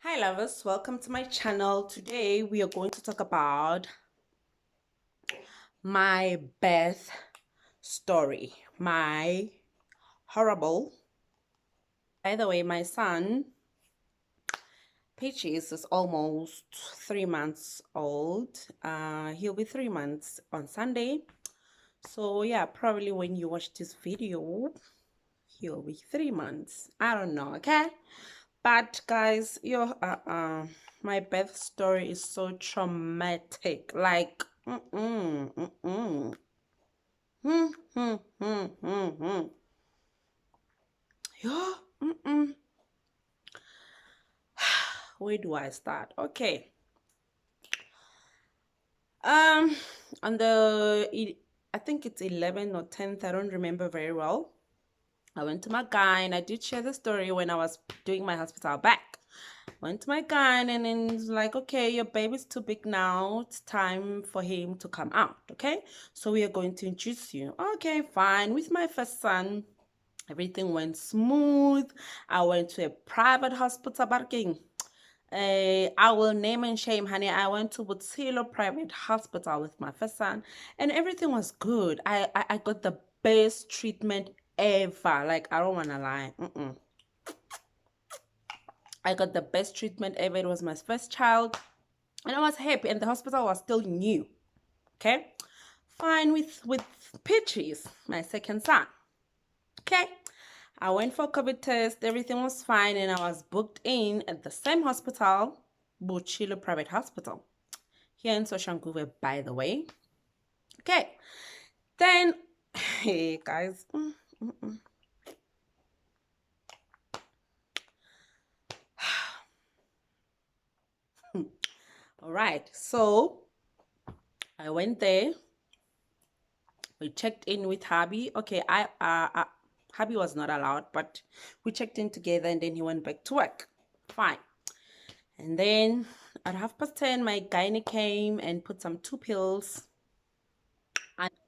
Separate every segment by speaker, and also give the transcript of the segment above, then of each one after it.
Speaker 1: Hi lovers, welcome to my channel. Today we are going to talk about my birth story, my horrible. By the way, my son Peaches is almost 3 months old. He'll be 3 months on Sunday. So yeah, probably when you watch this video, he'll be 3 months. I don't know, okay? But guys, my birth story is so traumatic. Like, Hmm, hmm, hmm, hmm, hmm. Yeah, Where do I start? Okay. Um, on I think it's 11th or 10th. I don't remember very well. I went to my guy, and I did share the story when I was doing my hospital back. Went to my guy, and then he's like, okay, your baby's too big now. It's time for him to come out. Okay, so we are going to introduce you. Okay, fine. With my first son, everything went smooth. I went to a private hospital, barking. I will name and shame, honey. I went to Butilo Private Hospital with my first son, and everything was good. I got the best treatment ever. Like, I don't want to lie. I got the best treatment ever. It was my first child, and I was happy. And the hospital was still new. Okay, fine with Peaches, my second son. Okay, I went for COVID test. Everything was fine, and I was booked in at the same hospital, Butilo Private Hospital, here in Soshanguve, by the way. Okay, then, hey guys. All right, so I went there. We checked in with hubby. Okay, hubby was not allowed, but we checked in together, and then he went back to work. Fine. And then at 10:30, my gynae came and put some 2 pills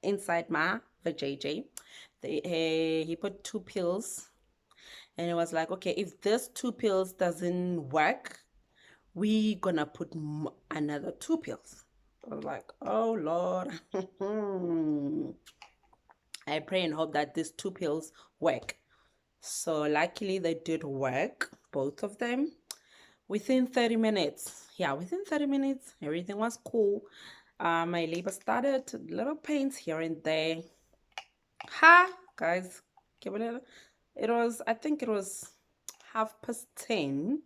Speaker 1: inside my vajayjay. He put 2 pills, and it was like, okay, if this 2 pills doesn't work, we gonna put another 2 pills. I was like, oh Lord. I pray and hope that these 2 pills work. So luckily they did work, both of them. Within 30 minutes, yeah, within 30 minutes, everything was cool. My labor started, little pains here and there. Ha, guys, I think it was 10:30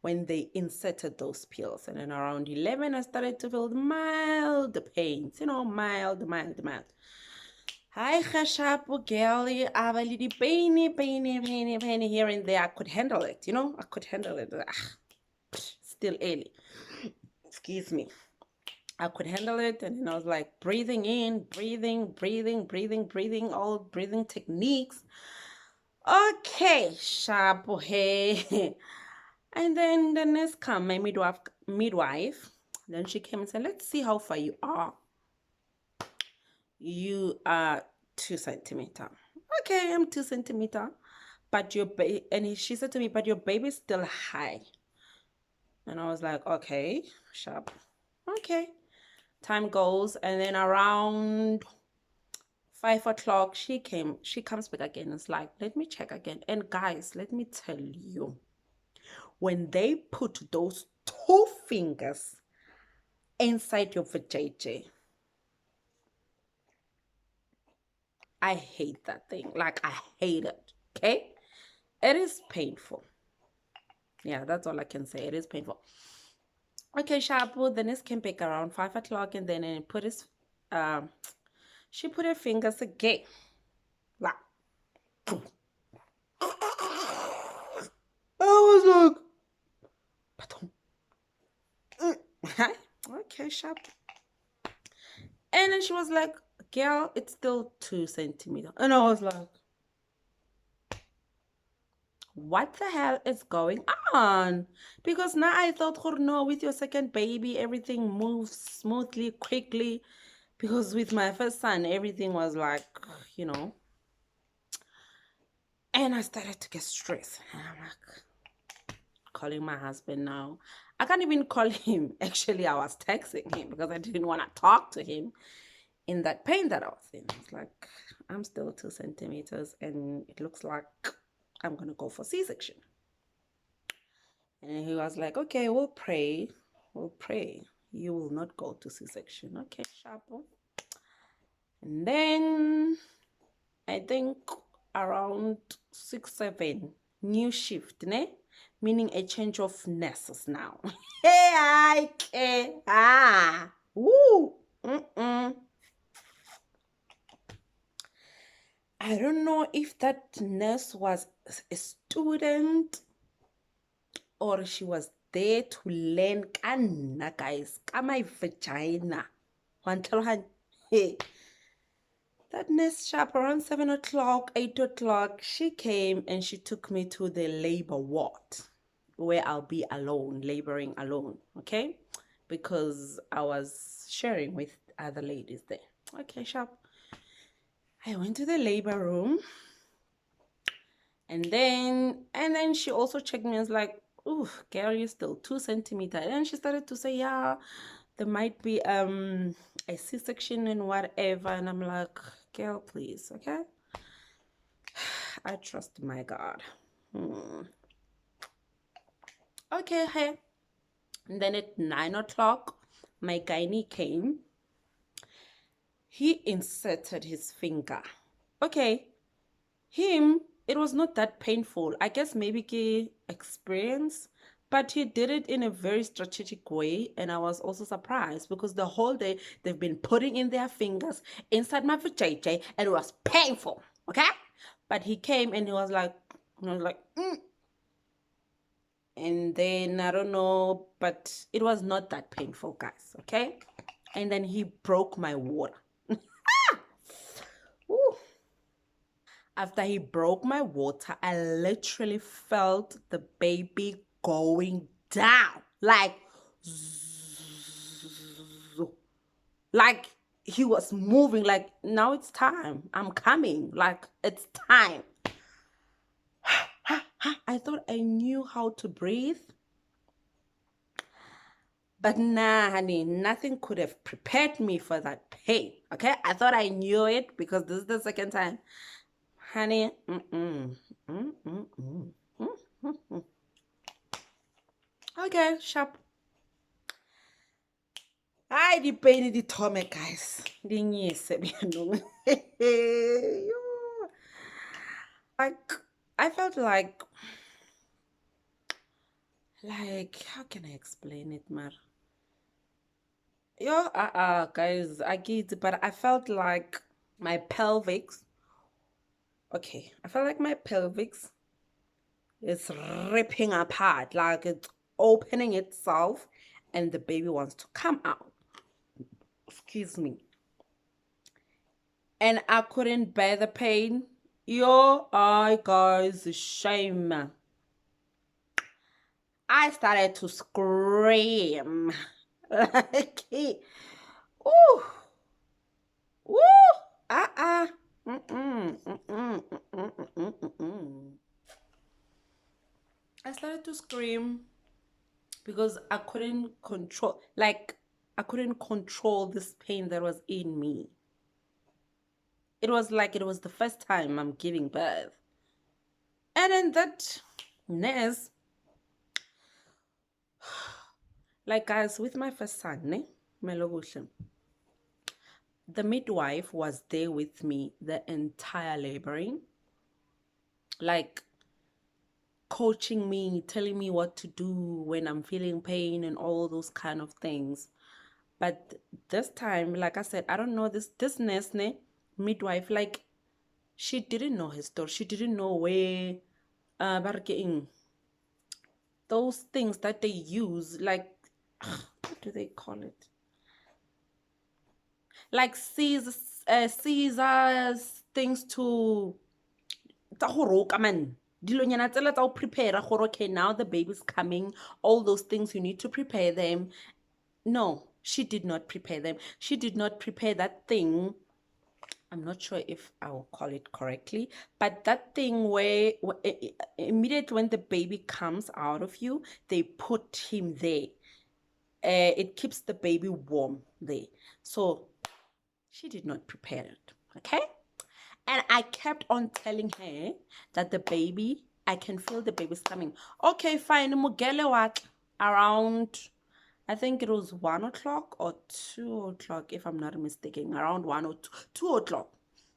Speaker 1: when they inserted those pills. And then around 11, I started to feel mild pains, mild. Hi, Khashapo girlie, avalidi pain here and there. I could handle it, I could handle it. Still early. Excuse me. I could handle it, and then I was like breathing in, breathing, all breathing techniques. Okay, sharp, hey. And then the nurse come, my midwife. Then she came and said, let's see how far you are. You are 2 centimeter. Okay, I'm 2 centimeter. But she said to me, but your baby's still high. And I was like, okay, sharp. Okay. Time goes, and then around 5 o'clock, she comes back again. It's like, let me check again. And guys, let me tell you, when they put those 2 fingers inside your vajayjay, I hate that thing. Like, I hate it. Okay, it is painful. Yeah, that's all I can say. It is painful. Okay, Shabu, the nurse came back around 5 o'clock, and then she put her fingers again. Like, I was like, okay, sharp. And then she was like, girl, it's still 2 centimeters. And I was like, what the hell is going on? Because now I thought, no, with your second baby, everything moves smoothly, quickly. Because with my first son, everything was like, you know. And I started to get stressed. And I'm like, calling my husband now. I can't even call him. Actually, I was texting him because I didn't want to talk to him in that pain that I was in. It's like, I'm still 2 centimeters and it looks like I'm going to go for C-section. And he was like, okay, we'll pray. We'll pray. You will not go to C-section. Okay, sharpo. And then I think around 6, 7, new shift, ne? Meaning a change of nurses now. Hey, I can. Woo. I don't know if that nurse was a student or she was there to learn kanna, guys, ka my vagina. Hey. That nurse sharp around 7 o'clock, 8 o'clock, she came and she took me to the labor ward where I'll be alone, laboring alone, okay? Because I was sharing with other ladies there. Okay, sharp. I went to the labor room and then she also checked me and was like, ooh, girl, you're still 2 centimeters. And she started to say, yeah, there might be a C-section and whatever. And I'm like, girl, please, okay? I trust my God. Okay, hey. And then at 9 o'clock, my gynae came. He inserted his finger. Okay, it was not that painful. I guess maybe he experience, but he did it in a very strategic way. And I was also surprised because the whole day they've been putting in their fingers inside my vajayjay and it was painful. Okay, but he came and he was like, and then I don't know, but it was not that painful, guys. Okay, and then he broke my water. After he broke my water, I literally felt the baby going down. Like he was moving. Like, now it's time. I'm coming. Like, it's time. I thought I knew how to breathe. But nah, honey, nothing could have prepared me for that pain. Okay? I thought I knew it because this is the second time. Honey, Okay, sharp. Ay, di pain di thome, guys. Di nyese bianong. Like, I felt like, how can I explain it, Mar? Guys, I get it, but I felt like my pelvic. Okay, I felt like my pelvic is ripping apart, like it's opening itself, and the baby wants to come out. Excuse me. And I couldn't bear the pain. Guys, shame. I started to scream. Like, ooh, ooh, I started to scream because I couldn't control, this pain that was in me. It was like it was the first time I'm giving birth. And then that nurse, like, guys, with my first son, the midwife was there with me the entire laboring, like coaching me, telling me what to do when I'm feeling pain and all those kind of things. But this time, like I said, I don't know, this nurse, midwife, like, she didn't know his story. She didn't know where those things that they use, like, what do they call it? Like scissors, things to prepare, okay, now the baby's coming, all those things you need to prepare them. No, she did not prepare them. She did not prepare that thing I'm not sure if I will call it correctly, but that thing where immediately when the baby comes out of you, they put him there. It keeps the baby warm there. So she did not prepare it, okay? And I kept on telling her that I can feel the baby's coming. Okay, fine. Mugele what? Around, I think it was 1 o'clock or 2 o'clock, if I'm not mistaken. Around 1 or 2 o'clock.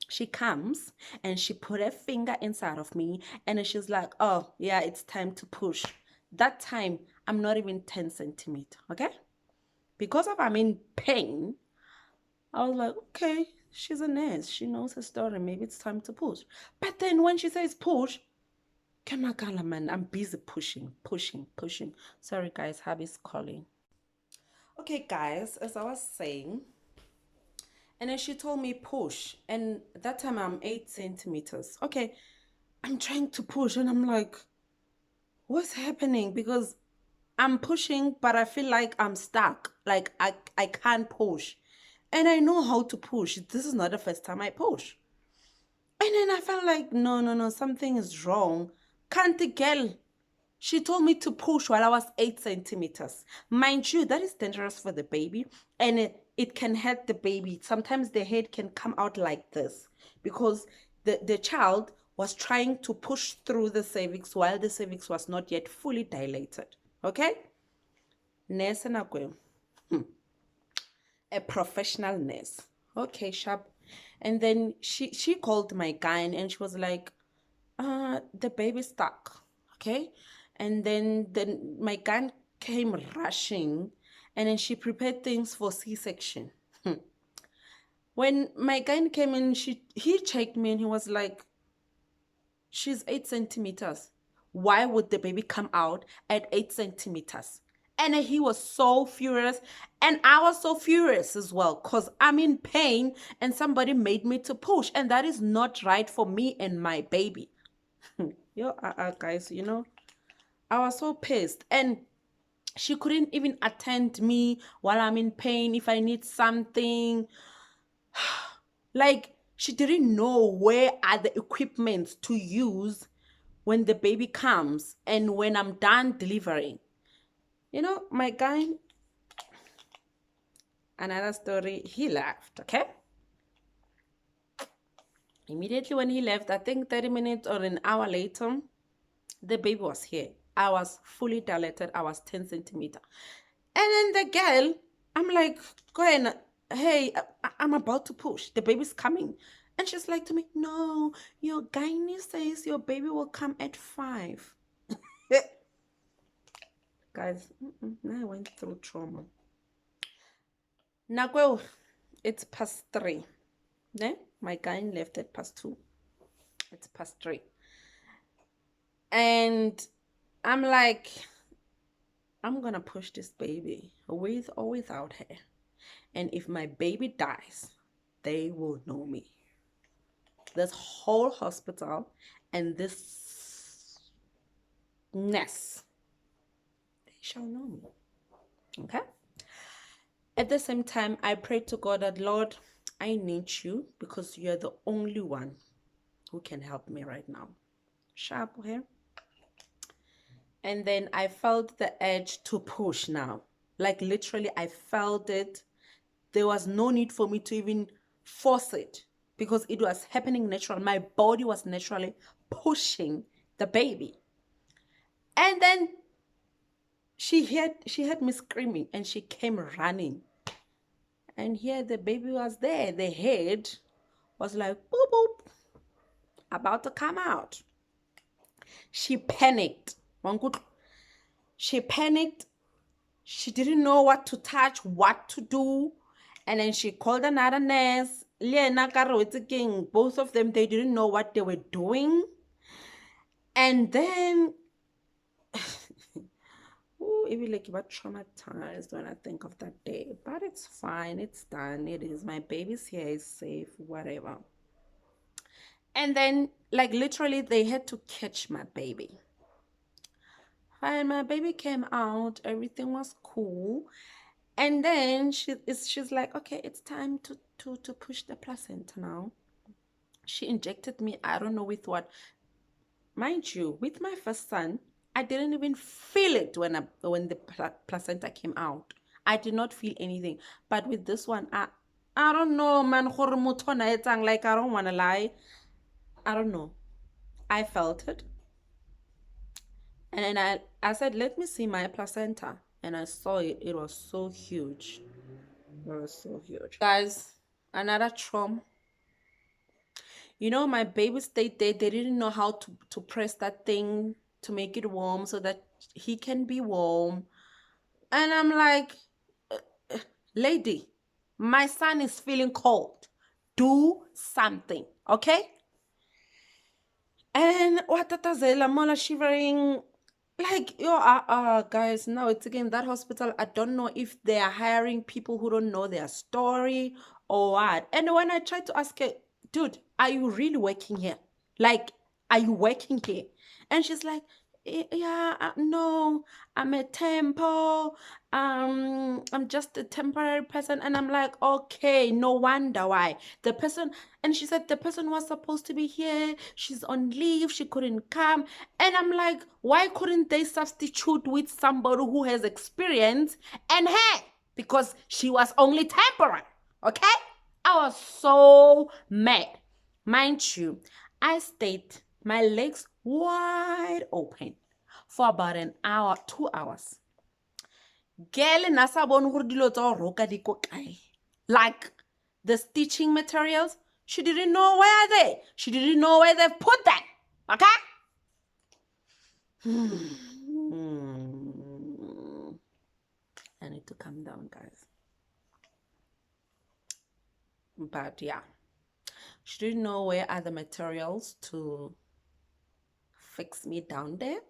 Speaker 1: She comes and she put her finger inside of me and she's like, oh, yeah, it's time to push. That time, I'm not even 10 centimeters, okay? Because of I'm in pain, I was like, okay, she's a nurse. She knows her story. Maybe it's time to push. But then when she says push, Kamakala, man, I'm busy pushing. Sorry, guys, hubby's calling. Okay, guys, as I was saying, and then she told me push. And that time I'm 8 centimeters. Okay, I'm trying to push and I'm like, what's happening? Because I'm pushing, but I feel like I'm stuck. Like I can't push. And I know how to push. This is not the first time I push. And then I felt like, no, something is wrong. Can't the girl? She told me to push while I was 8 centimeters. Mind you, that is dangerous for the baby. And it can hurt the baby. Sometimes the head can come out like this. Because the child was trying to push through the cervix while the cervix was not yet fully dilated. Okay? Nurse Nakwe. A professional nurse. Okay, sharp. And then she called my gyne and she was like, the baby's stuck. Okay. And then my gyne came rushing and then she prepared things for C-section. When my gyne came in, he checked me and he was like, she's 8 centimeters. Why would the baby come out at 8 centimeters? And he was so furious. And I was so furious as well because I'm in pain and somebody made me to push. And that is not right for me and my baby. Yo, guys, you know, I was so pissed. And she couldn't even attend me while I'm in pain if I need something. Like, she didn't know where are the equipments to use when the baby comes and when I'm done delivering. You know, my guy, another story, he left, okay? Immediately when he left, I think 30 minutes or an hour later, the baby was here. I was fully dilated. I was 10 centimeters. And then the girl, I'm like, go ahead, hey, I'm about to push. The baby's coming. And she's like to me, no, your gynae says your baby will come at 5. Guys, I went through trauma. Now, it's past 3. Ne? My gynae left at past 2. It's past 3. And I'm like, I'm going to push this baby with or without her. And if my baby dies, they will know me. This whole hospital and this nest, they shall know me. Okay? At the same time, I prayed to God that, Lord, I need you because you're the only one who can help me right now. Sharp here. And then I felt the urge to push now. Like literally, I felt it. There was no need for me to even force it because it was happening naturally. My body was naturally pushing the baby. And then she heard me screaming and she came running. And here the baby was there. The head was like, boop, boop, about to come out. She panicked. She panicked. She didn't know what to touch, what to do. And then she called another nurse. Both of them, they didn't know what they were doing. And then, even like about traumatized when I think of that day. But it's fine. It's done. It is. My baby's here. Is safe. Whatever. And then, like literally, they had to catch my baby. And my baby came out. Everything was cool. And then she's like, okay, it's time to push the placenta now. She injected me, I don't know with what. Mind you, with my first son, I didn't even feel it when the placenta came out. I did not feel anything. But with this one, I don't know, man. Like, I don't want to lie. I don't know. I felt it. And I said, let me see my placenta. And I saw it. It was so huge. It was so huge. Guys, another trauma. You know, my baby stayed there. They didn't know how to press that thing to make it warm so that he can be warm. And I'm like, lady, my son is feeling cold. Do something, okay? And what mola shivering. Like, yo, guys, now it's again that hospital. I don't know if they are hiring people who don't know their story or what. And when I tried to ask her, dude, are you really working here? Like, are you working here? And she's like, yeah, no, I'm a tempo. I'm just a temporary person. And I'm like, okay, no wonder why. The person, and she said the person was supposed to be here. She's on leave. She couldn't come. And I'm like, why couldn't they substitute with somebody who has experience and her? Because she was only temporary. Okay? I was so mad. Mind you, I stayed my legs wide open for about an hour, 2 hours. Like the stitching materials, she didn't know where are they. She didn't know where they put them. Okay? I need to calm down, guys. But yeah, she didn't know where are the materials to fix me down there.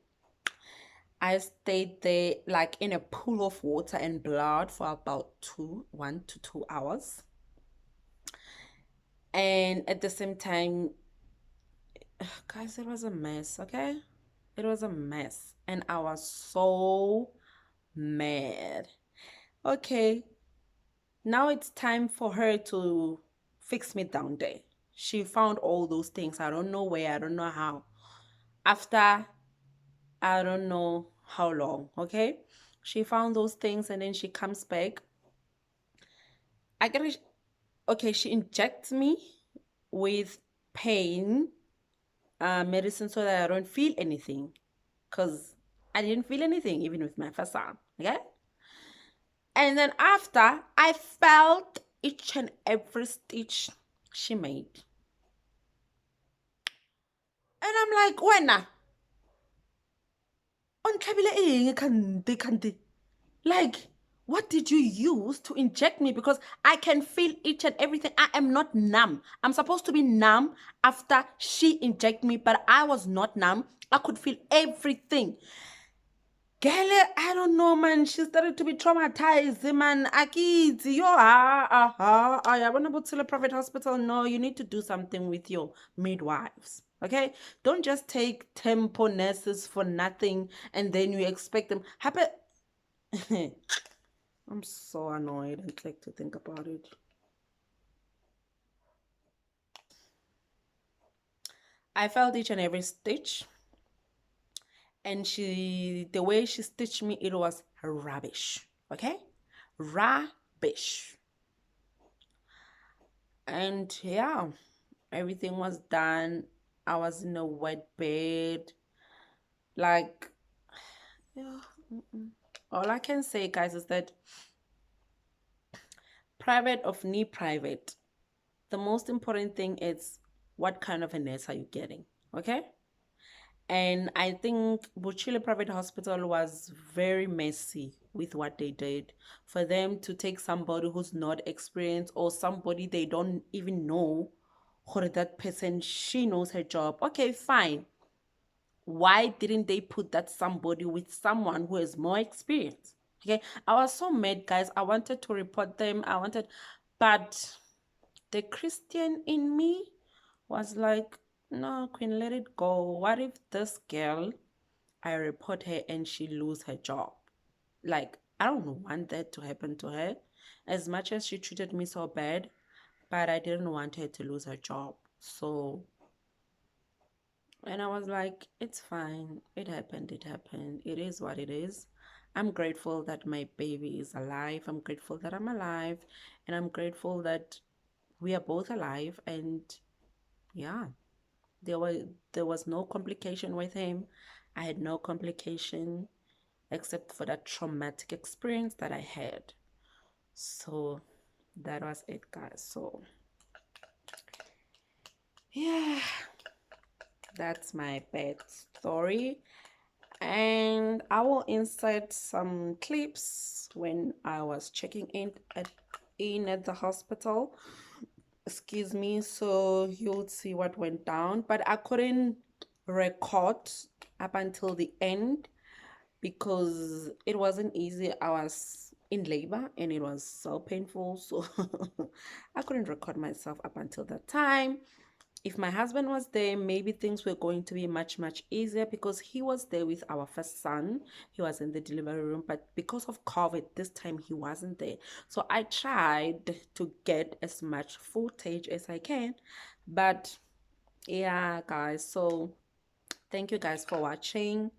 Speaker 1: I stayed there like in a pool of water and blood for about 1 to 2 hours. And at the same time, guys, it was a mess, okay? It was a mess. And I was so mad. Okay, now it's time for her to fix me down there. She found all those things. I don't know where, I don't know how. After I don't know how long, okay? She found those things and then she comes back. Okay, she injects me with pain medicine so that I don't feel anything. Because I didn't feel anything even with my first son, okay? And then after, I felt each and every stitch she made. And I'm like, wena? Like, what did you use to inject me? Because I can feel each and everything. I am not numb. I'm supposed to be numb after she injected me, but I was not numb. I could feel everything. Girl, I don't know, man. She started to be traumatized, man. Akids, yo, I want to go to a private hospital. No, you need to do something with your midwives. Okay? Don't just take tempo nurses for nothing and then you expect them. I'm so annoyed and like to think about it. I felt each and every stitch. And the way she stitched me, it was rubbish. Okay? Rubbish. And yeah, everything was done. I was in a wet bed. Like, yeah, all I can say, guys, is that private of knee private, the most important thing is what kind of a nurse are you getting, okay? And I think Buchile Private Hospital was very messy with what they did. For them to take somebody who's not experienced or somebody they don't even know, or that person, she knows her job. Okay, fine. Why didn't they put that somebody with someone who has more experience? Okay, I was so mad, guys. I wanted to report them. But the Christian in me was like, no, Queen, let it go. What if this girl, I report her and she lose her job? Like, I don't want that to happen to her. As much as she treated me so bad, but I didn't want her to lose her job. So, and I was like, it's fine. It happened. It happened. It is what it is. I'm grateful that my baby is alive. I'm grateful that I'm alive. And I'm grateful that we are both alive. And yeah, there was there was no complication with him. I had no complication except for that traumatic experience that I had. So that was it, guys. So yeah, that's my bad story. And I will insert some clips when I was checking in at the hospital. Excuse me, so you'll see what went down, but I couldn't record up until the end because it wasn't easy. I was in labor and it was so painful, so I couldn't record myself up until that time. If my husband was there, maybe things were going to be much easier because he was there with our first son. He was in the delivery room, but because of COVID, this time he wasn't there. So I tried to get as much footage as I can, but yeah, guys. So thank you guys for watching.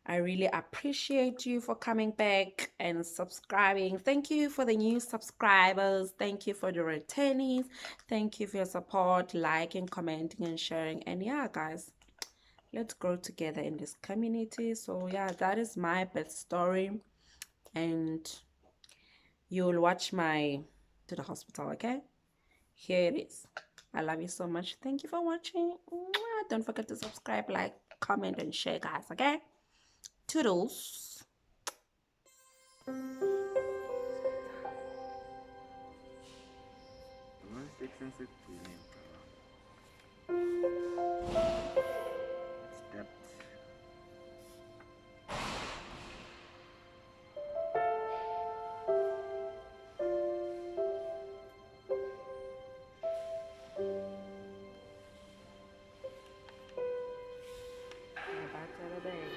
Speaker 1: I really appreciate you for coming back and subscribing. Thank you for the new subscribers. Thank you for the returnees. Thank you for your support, liking, commenting, and sharing. And yeah, guys, let's grow together in this community. So yeah, that is my best story. And you'll watch my to the hospital, okay? Here it is. I love you so much. Thank you for watching. Don't forget to subscribe, like, comment, and share, guys, okay? Toodles. Back to the day.